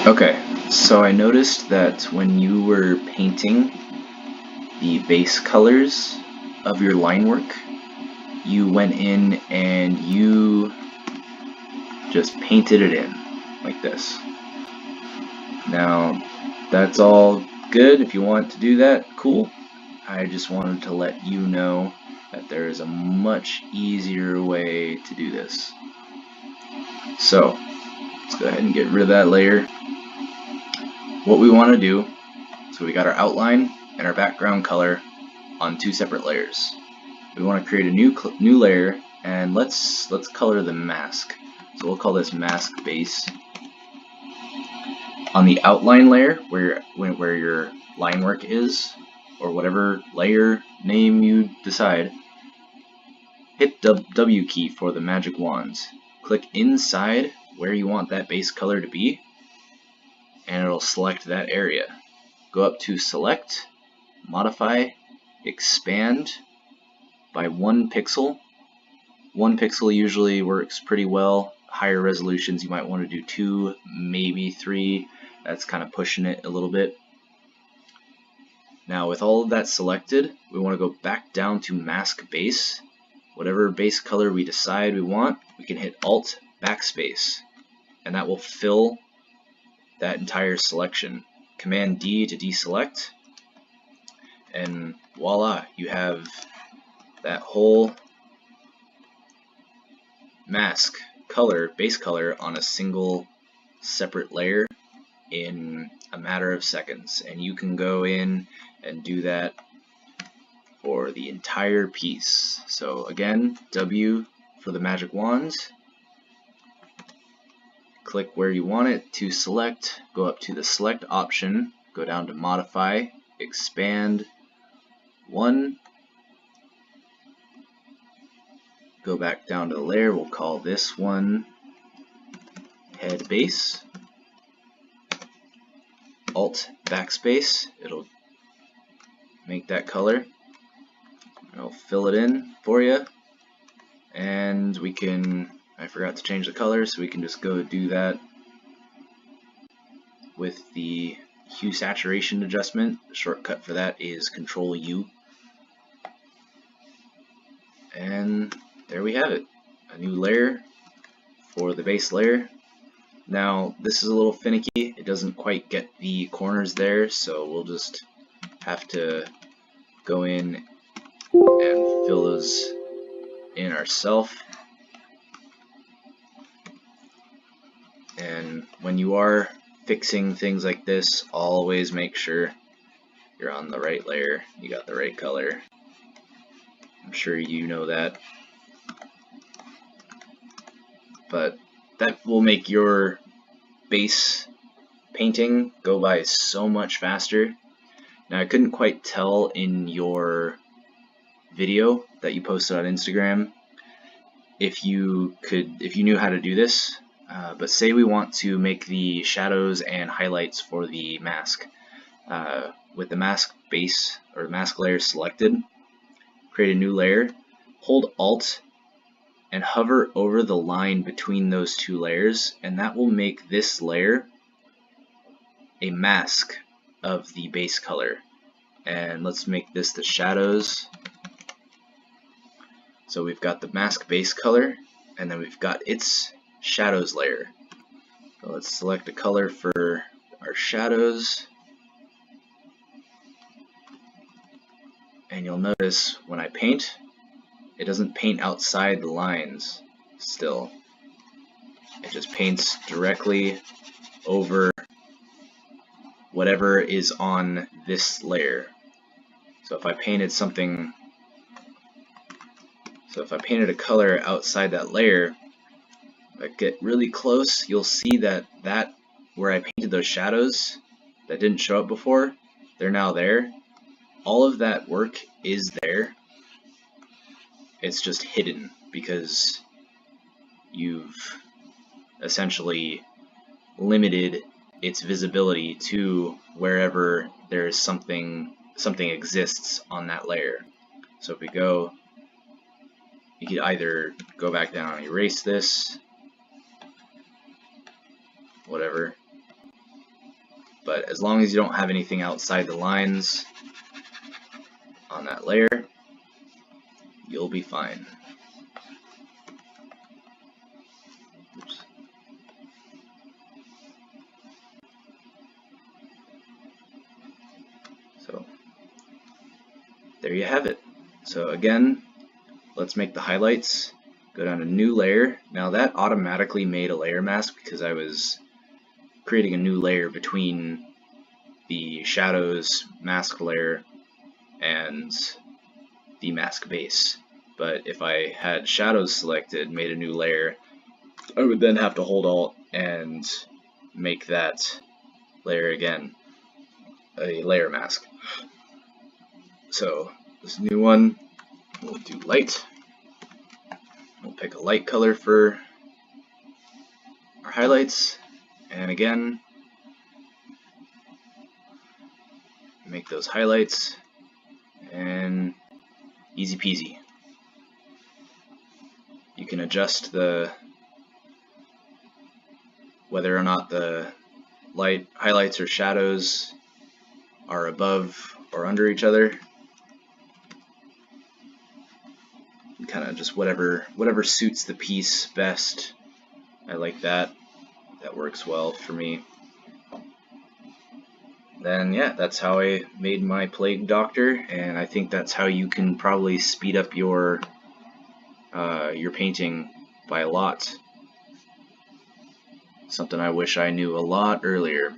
Okay, so I noticed that when you were painting the base colors of your line work, you went in and you just painted it in like this. Now, that's all good. If you want to do that, cool. I just wanted to let you know that there is a much easier way to do this. So, let's go ahead and get rid of that layer. What we want to do, so we got our outline and our background color on two separate layers. We want to create a new layer, and let's color the mask. So we'll call this mask base. On the outline layer, where your line work is, or whatever layer name you decide, hit the W key for the magic wands. Click inside where you want that base color to be, and it'll select that area. Go up to Select, Modify, Expand by 1 pixel. 1 pixel usually works pretty well. Higher resolutions you might want to do 2, maybe 3. That's kind of pushing it a little bit. Now with all of that selected, we want to go back down to Mask Base. Whatever base color we decide we want, we can hit Alt Backspace, and that will fill that entire selection. Command D to deselect, and voila, you have that whole mask color, base color, on a single separate layer in a matter of seconds. And you can go in and do that for the entire piece. So again, W for the magic wands, click where you want it to select, go up to the select option, go down to modify, expand 1, go back down to the layer, we'll call this one head base, Alt Backspace, it'll make that color, I'll fill it in for you, and we can, I forgot to change the color, so we can just go do that with the hue saturation adjustment. The shortcut for that is Control U. And there we have it, a new layer for the base layer. Now this is a little finicky, it doesn't quite get the corners there, so we'll just have to go in and fill those in ourselves. And when you are fixing things like this, always make sure you're on the right layer, you got the right color. I'm sure you know that. But that will make your base painting go by so much faster. Now I couldn't quite tell in your video that you posted on Instagram if you knew how to do this. But say we want to make the shadows and highlights for the mask. With the mask base or the mask layer selected, create a new layer, hold Alt and hover over the line between those two layers, and that will make this layer a mask of the base color. And let's make this the shadows. So we've got the mask base color, and then we've got its shadows layer. So let's select a color for our shadows, and you'll notice when I paint, it doesn't paint outside the lines still. It just paints directly over whatever is on this layer. So if I painted a color outside that layer, if I get really close, you'll see that where I painted those shadows that didn't show up before, they're now there. All of that work is there. It's just hidden because you've essentially limited its visibility to wherever there is something exists on that layer. So if we go, you could either go back down and erase this, whatever, But as long as you don't have anything outside the lines on that layer, you'll be fine. Oops. So there you have it. So again, let's make the highlights. Go down to new layer. Now that automatically made a layer mask because I was creating a new layer between the shadows mask layer and the mask base. But if I had shadows selected, made a new layer, I would then have to hold Alt and make that layer again a layer mask. So this new one, we'll do light. We'll pick a light color for our highlights, and again, make those highlights, and easy peasy. You can adjust whether or not the highlights or shadows are above or under each other. Kind of just whatever suits the piece best. I like that. That works well for me. Then yeah, that's how I made my Plague Doctor, and I think that's how you can probably speed up your painting by a lot. Something I wish I knew a lot earlier.